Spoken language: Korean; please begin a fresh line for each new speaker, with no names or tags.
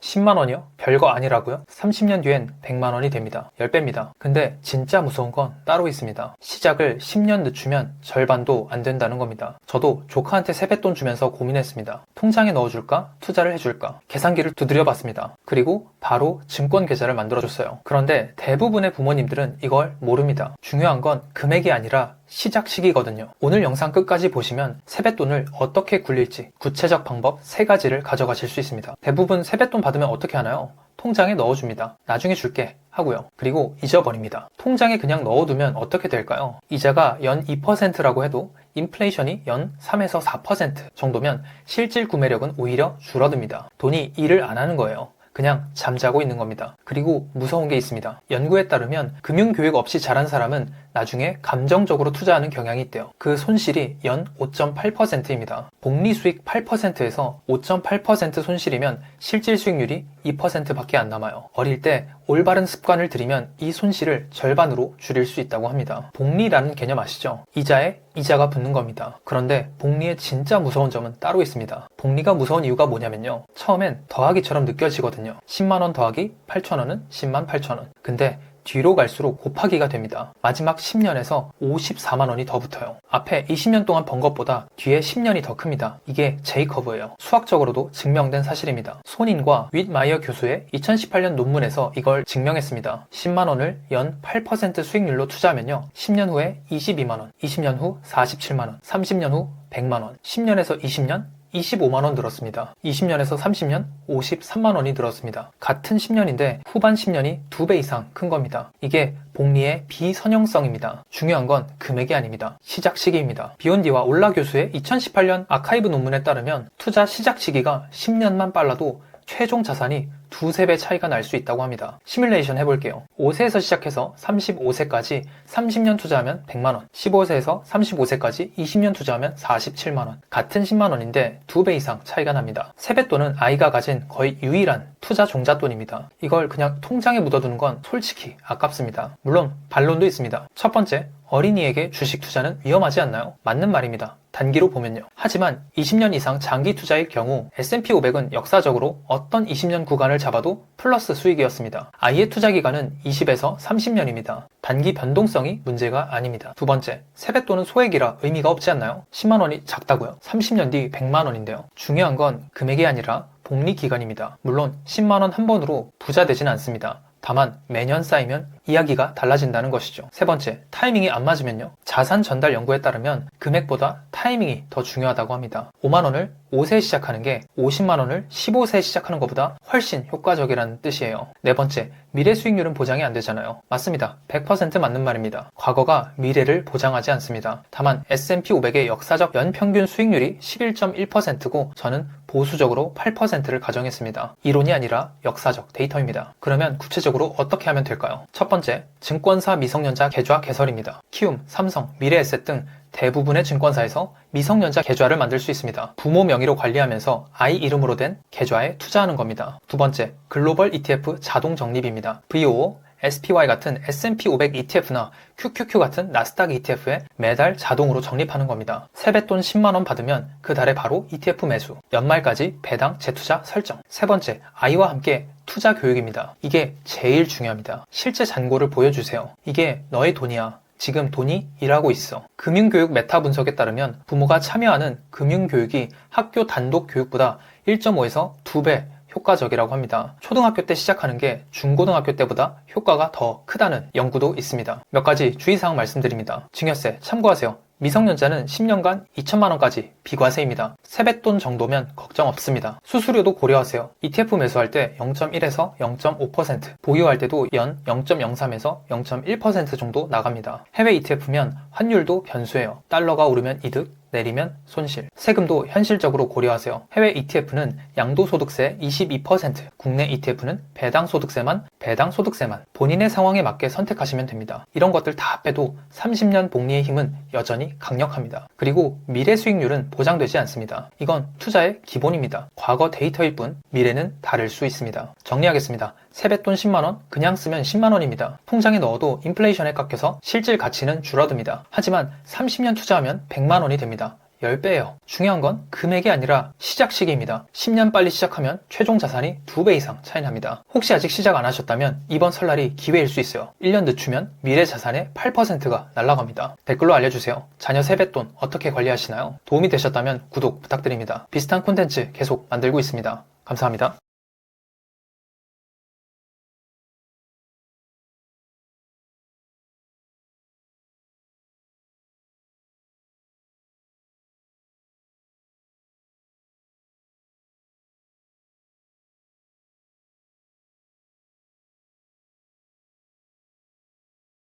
10만원이요? 별거 아니라고요? 30년 뒤엔 100만원이 됩니다. 10배입니다. 근데 진짜 무서운 건 따로 있습니다. 시작을 10년 늦추면 절반도 안 된다는 겁니다. 저도 조카한테 세뱃돈 주면서 고민했습니다. 통장에 넣어줄까? 투자를 해줄까? 계산기를 두드려 봤습니다. 그리고 바로 증권 계좌를 만들어줬어요. 그런데 대부분의 부모님들은 이걸 모릅니다. 중요한 건 금액이 아니라 시작 시기거든요. 오늘 영상 끝까지 보시면 세뱃돈을 어떻게 굴릴지 구체적 방법 3가지를 가져가실 수 있습니다. 대부분 세뱃돈 받으면 어떻게 하나요? 통장에 넣어줍니다. 나중에 줄게 하고요. 그리고 잊어버립니다. 통장에 그냥 넣어두면 어떻게 될까요? 이자가 연 2%라고 해도 인플레이션이 연 3에서 4% 정도면 실질 구매력은 오히려 줄어듭니다. 돈이 일을 안 하는 거예요. 그냥 잠자고 있는 겁니다. 그리고 무서운 게 있습니다. 연구에 따르면 금융교육 없이 자란 사람은 나중에 감정적으로 투자하는 경향이 있대요. 그 손실이 연 5.8%입니다. 복리 수익 8%에서 5.8% 손실이면 실질 수익률이 2%밖에 안 남아요. 어릴 때 올바른 습관을 들이면 이 손실을 절반으로 줄일 수 있다고 합니다. 복리라는 개념 아시죠? 이자에 이자가 붙는 겁니다. 그런데 복리의 진짜 무서운 점은 따로 있습니다. 복리가 무서운 이유가 뭐냐면요. 처음엔 더하기처럼 느껴지거든요. 10만원 더하기 8천원은 10만 8천원. 근데 뒤로 갈수록 곱하기가 됩니다. 마지막 10년에서 54만원이 더 붙어요. 앞에 20년 동안 번 것보다 뒤에 10년이 더 큽니다. 이게 J커브예요. 수학적으로도 증명된 사실입니다. 손인과 윗마이어 교수의 2018년 논문에서 이걸 증명했습니다. 10만원을 연 8% 수익률로 투자하면요. 10년 후에 22만원, 20년 후 47만원, 30년 후 100만원, 10년에서 20년 25만원 늘었습니다. 20년에서 30년 53만원이 늘었습니다. 같은 10년인데 후반 10년이 2배 이상 큰 겁니다. 이게 복리의 비선형성입니다. 중요한 건 금액이 아닙니다. 시작 시기입니다. 비욘디와 올라 교수의 2018년 아카이브 논문에 따르면 투자 시작 시기가 10년만 빨라도 최종 자산이 2~3배 차이가 날 수 있다고 합니다. 시뮬레이션 해볼게요. 5세에서 시작해서 35세까지 30년 투자하면 100만원, 15세에서 35세까지 20년 투자하면 47만원. 같은 10만원인데 2배 이상 차이가 납니다. 세뱃돈은 아이가 가진 거의 유일한 투자 종잣돈입니다. 이걸 그냥 통장에 묻어두는 건 솔직히 아깝습니다. 물론 반론도 있습니다. 첫 번째, 어린이에게 주식 투자는 위험하지 않나요? 맞는 말입니다. 단기로 보면요. 하지만 20년 이상 장기 투자일 경우 S&P 500은 역사적으로 어떤 20년 구간을 잡아도 플러스 수익이었습니다. 아이의 투자 기간은 20에서 30년입니다. 단기 변동성이 문제가 아닙니다. 두 번째, 세뱃돈은 소액이라 의미가 없지 않나요? 10만원이 작다고요? 30년 뒤 100만원인데요. 중요한 건 금액이 아니라 복리 기간입니다. 물론 10만원 한 번으로 부자 되진 않습니다. 다만 매년 쌓이면 이야기가 달라진다는 것이죠. 세 번째, 타이밍이 안 맞으면요. 자산 전달 연구에 따르면 금액보다 타이밍이 더 중요하다고 합니다. 5만원을 5세에 시작하는 게 50만원을 15세에 시작하는 것보다 훨씬 효과적이라는 뜻이에요. 네 번째, 미래 수익률은 보장이 안 되잖아요. 맞습니다. 100% 맞는 말입니다. 과거가 미래를 보장하지 않습니다. 다만 S&P 500의 역사적 연평균 수익률이 11.1%고 저는 보수적으로 8%를 가정했습니다. 이론이 아니라 역사적 데이터입니다. 그러면 구체적으로 어떻게 하면 될까요? 첫 번째, 증권사 미성년자 계좌 개설입니다. 키움, 삼성, 미래에셋 등 대부분의 증권사에서 미성년자 계좌를 만들 수 있습니다. 부모 명의로 관리하면서 아이 이름으로 된 계좌에 투자하는 겁니다. 두 번째, 글로벌 ETF 자동 적립입니다. VOO, SPY 같은 S&P 500 ETF나 QQQ 같은 나스닥 ETF에 매달 자동으로 적립하는 겁니다. 세뱃돈 10만원 받으면 그 달에 바로 ETF 매수, 연말까지 배당 재투자 설정. 세 번째, 아이와 함께 투자 교육입니다. 이게 제일 중요합니다. 실제 잔고를 보여주세요. 이게 너의 돈이야. 지금 돈이 일하고 있어. 금융교육 메타 분석에 따르면 부모가 참여하는 금융교육이 학교 단독 교육보다 1.5에서 2배 효과적이라고 합니다. 초등학교 때 시작하는 게 중고등학교 때보다 효과가 더 크다는 연구도 있습니다. 몇 가지 주의사항 말씀드립니다. 증여세 참고하세요. 미성년자는 10년간 2천만원까지 비과세입니다. 세뱃돈 정도면 걱정 없습니다. 수수료도 고려하세요. ETF 매수할 때 0.1에서 0.5%, 보유할 때도 연 0.03에서 0.1% 정도 나갑니다. 해외 ETF면 환율도 변수예요. 달러가 오르면 이득, 내리면 손실. 세금도 현실적으로 고려하세요. 해외 ETF는 양도소득세 22%, 국내 ETF는 배당소득세만 본인의 상황에 맞게 선택하시면 됩니다. 이런 것들 다 빼도 30년 복리의 힘은 여전히 강력합니다. 그리고 미래 수익률은 보장되지 않습니다. 이건 투자의 기본입니다. 과거 데이터일 뿐 미래는 다를 수 있습니다. 정리하겠습니다. 세뱃돈 10만원 그냥 쓰면 10만원입니다. 통장에 넣어도 인플레이션에 깎여서 실질 가치는 줄어듭니다. 하지만 30년 투자하면 100만원이 됩니다. 10배예요. 중요한 건 금액이 아니라 시작 시기입니다. 10년 빨리 시작하면 최종 자산이 2배 이상 차이 납니다. 혹시 아직 시작 안 하셨다면 이번 설날이 기회일 수 있어요. 1년 늦추면 미래 자산의 8%가 날아갑니다. 댓글로 알려주세요. 자녀 세뱃돈 어떻게 관리하시나요? 도움이 되셨다면 구독 부탁드립니다. 비슷한 콘텐츠 계속 만들고 있습니다. 감사합니다.